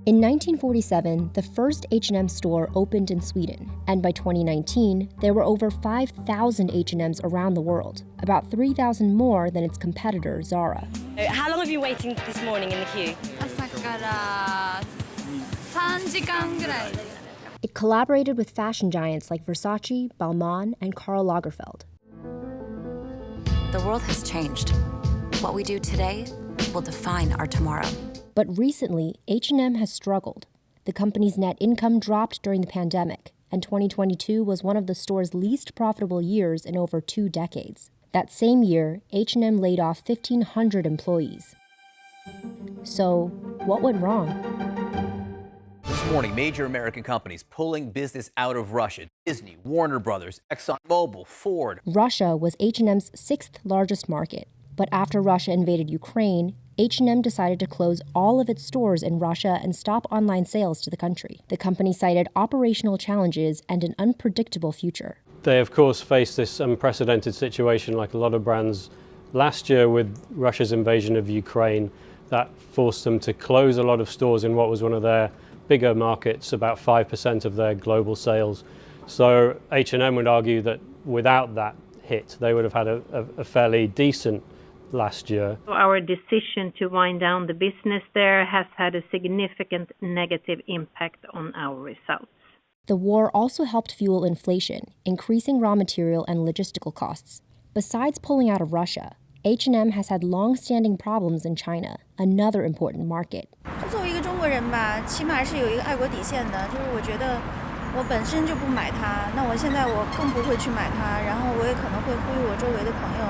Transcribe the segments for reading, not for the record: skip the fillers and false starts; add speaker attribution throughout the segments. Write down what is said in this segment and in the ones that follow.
Speaker 1: In 1947, the first H&M store opened in Sweden, and by 2019, there were over 5,000 H&Ms around the world, about 3,000 more than its competitor, Zara.
Speaker 2: How long have you been waiting this morning in the queue?
Speaker 1: It collaborated with fashion giants like Versace, Balmain, and Karl Lagerfeld.
Speaker 3: The world has changed. What we do today will define our tomorrow.
Speaker 1: But recently, H&M has struggled. The company's net income dropped during the pandemic, and 2022 was one of the store's least profitable years in over 2 decades. That same year, H&M laid off 1,500 employees. So, what went wrong?
Speaker 4: This morning, major American companies pulling business out of Russia. Disney, Warner Brothers, ExxonMobil, Ford.
Speaker 1: Russia was H&M's 6th largest market. But after Russia invaded Ukraine, H&M decided to close all of its stores in Russia and stop online sales to the country. The company cited operational challenges and an unpredictable future.
Speaker 5: They, of course, faced this unprecedented situation like a lot of brands last year with Russia's invasion of Ukraine. That forced them to close a lot of stores in what was one of their bigger markets, about 5% of their global sales. So H&M would argue that without that hit, they would have had a fairly decent last year.
Speaker 6: Our decision to wind down the business there has had a significant negative impact on our results.
Speaker 1: The war also helped fuel inflation, increasing raw material and logistical costs. Besides pulling out of Russia, H&M has had long-standing problems in China, another important market.
Speaker 7: 作为一个中国人吧，起码是有一个爱国底线的，就是我觉得我本身就不买它，那我现在我更不会去买它，然后我也可能会呼吁我周围的朋友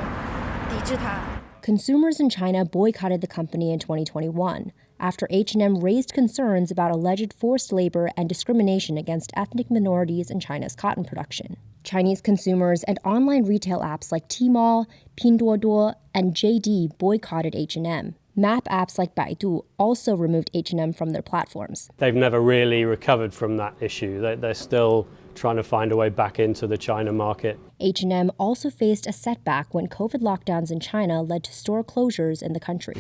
Speaker 7: 抵制它。
Speaker 1: Consumers in China boycotted the company in 2021 after H&M raised concerns about alleged forced labor and discrimination against ethnic minorities in China's cotton production. Chinese consumers and online retail apps like Tmall, Pinduoduo, and JD boycotted H&M. Map apps like Baidu also removed H&M from their platforms.
Speaker 5: They've never really recovered from that issue. They're still trying to find a way back into the China market.
Speaker 1: H&M also faced a setback when COVID lockdowns in China led to store closures in the country.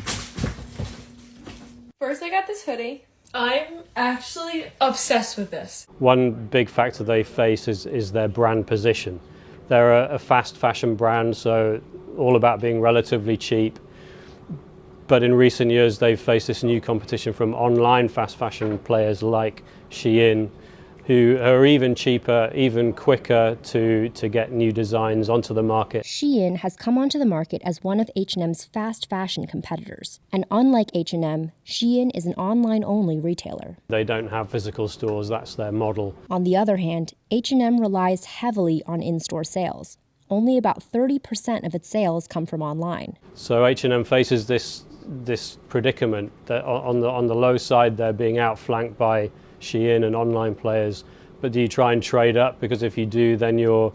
Speaker 8: First, I got this hoodie. I'm actually obsessed with this.
Speaker 5: One big factor they face is their brand position. They're a fast fashion brand, so all about being relatively cheap. But in recent years, they've faced this new competition from online fast fashion players like Shein, who are even cheaper, even quicker to get new designs onto the market.
Speaker 1: Shein has come onto the market as one of H&M's fast fashion competitors. And unlike H&M, Shein is an online-only retailer.
Speaker 5: They don't have physical stores, that's their model.
Speaker 1: On the other hand, H&M relies heavily on in-store sales. Only about 30% of its sales come from online.
Speaker 5: So H&M faces this predicament that on the low side, they're being outflanked by Shein and online players, but do you try and trade up? Because if you do, then you're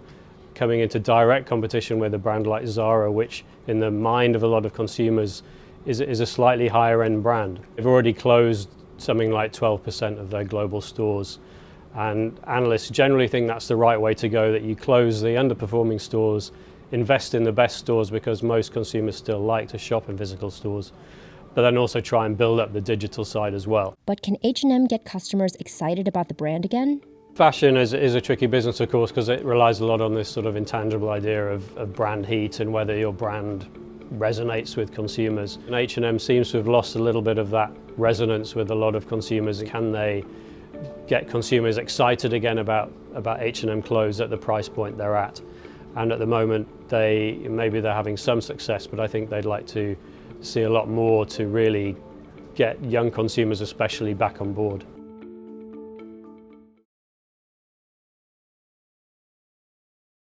Speaker 5: coming into direct competition with a brand like Zara, which in the mind of a lot of consumers is a slightly higher end brand. They've already closed something like 12% of their global stores, and analysts generally think that's the right way to go, that you close the underperforming stores, invest in the best stores because most consumers still like to shop in physical stores, but then also try and build up the digital side as well.
Speaker 1: But can H&M get customers excited about the brand again?
Speaker 5: Fashion is a tricky business, of course, because it relies a lot on this sort of intangible idea of brand heat and whether your brand resonates with consumers. And H&M seems to have lost a little bit of that resonance with a lot of consumers. Can they get consumers excited again about H&M clothes at the price point they're at? And at the moment, maybe they're having some success, but I think they'd like to see a lot more to really get young consumers especially back on board.